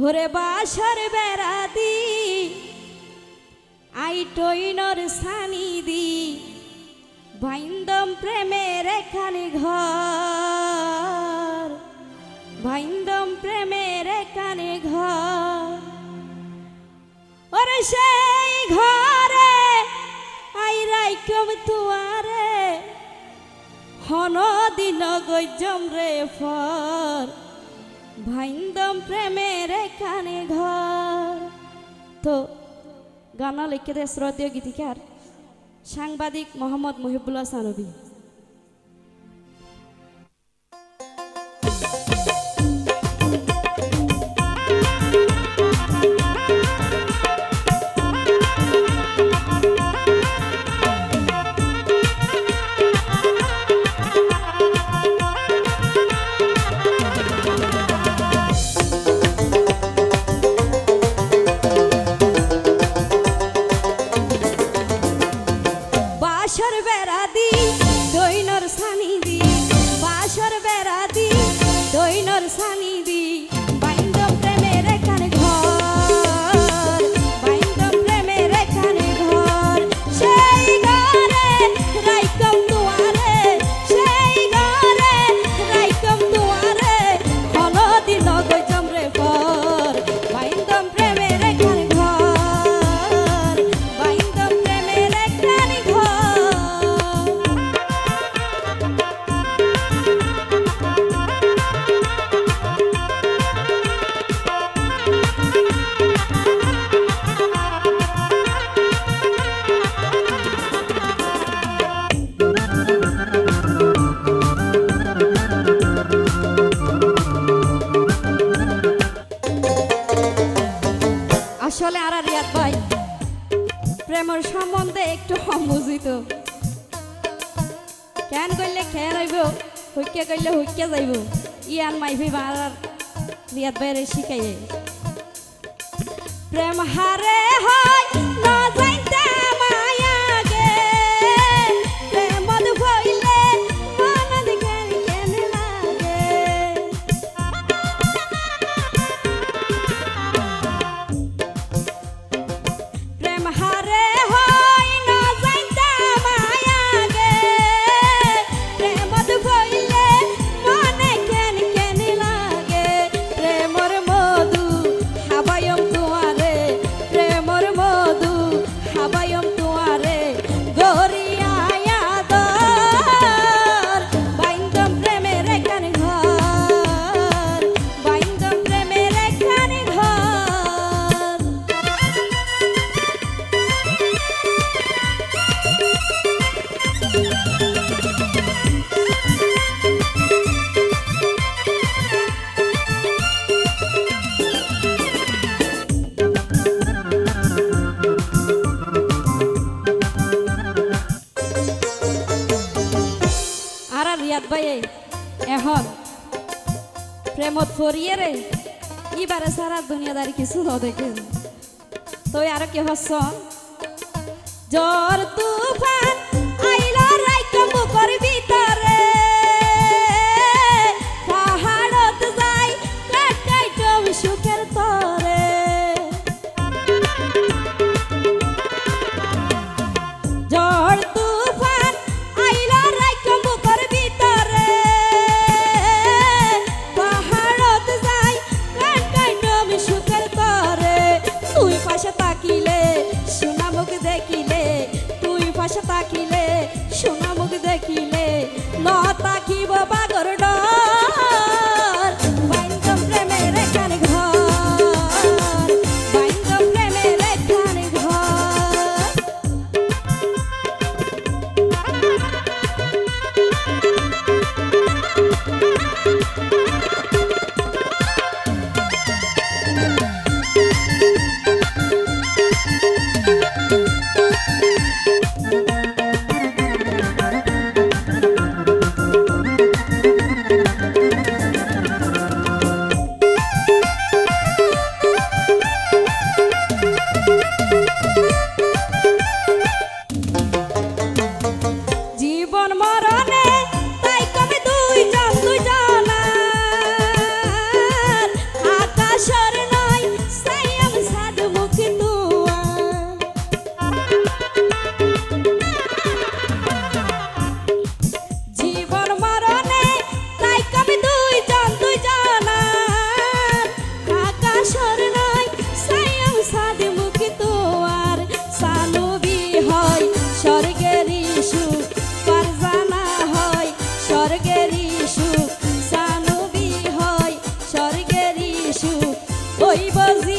ওরে বাসর বেড়া দি আই টইনর সানি দি ভাইন্দম প্রেমের এখানে ঘর ভাইন্দম প্রেমের এখানে ঘর ওরে সেই ঘরে আই রাইকম তুয়ারে হন দিন গজ্জম রে ফর ভাইন্দম প্রেমের এখানে ঘর। তো গানা লিখে দেয় শ্রদ্ধেয় গীতিকার সাংবাদিক মোহাম্মদ মুহিবুল্লাহ সানবী। বাসর বেড়া দি দইনর সানি দি বাসর বেড়া দি দইনর সানি দি বাইন্দম প্রেমের এখানে ঘর বাইন্দম প্রেমের এখানে ঘর সেই ঘরে রাইকম দুয়ারে সেই ঘরে রাইকম দুয়ারে হলদি নগজম রে ফর বাইন্দম প্রেমের এখানে ঘর বাইন্দম প্রেমের এখানে ঘর। আসলে আর রিয়াদ ভাই প্রেমের সম্বন্ধে একটু অবুঝিত কেন করলে খেয়ে রইব হুইকে করলে হুইকে যাইব ইয়ান মাইফি আর রিয়াদ ভাইয়ের শিখাইয়ে প্রেম হারে হয় না জানতে মায়া গে প্রেমদ হইলে মনদ কেন কেন লাগে প্রেম হারে হয় না জানতে মায়া গে প্রেমদ হইলে মনে কেন কেন লাগে প্রেমর মধু হাবায়ম তুয়ারে প্রেমর মধু হাবায়ম তুয়ারে গরিয়া দর বাইন্দম প্রেমের এখানে ঘর বাইন্দম প্রেমের এখানে ঘর। আর রিয়াদ ভাই এখন প্রেমত ফরিয়ে রে ইবারে সারা দুনিয়াদারি কিছু দেখে তো আর কি হস জ্বর তুফান আইলো রাইকম বুকর ভিতরে পাহাড়ত যাই কাটাইটম সুখের তরে জ্বর তুফান আইলো রাইকম বুকর ভিতরে পাহাড়ত যাই কাটাইটম সুখের তরে তুই পাশে তাকিলে সোনা মুখ দেখিলে তুই পাশে তাকিলে সোনা মুখ দেখিলে হইব জি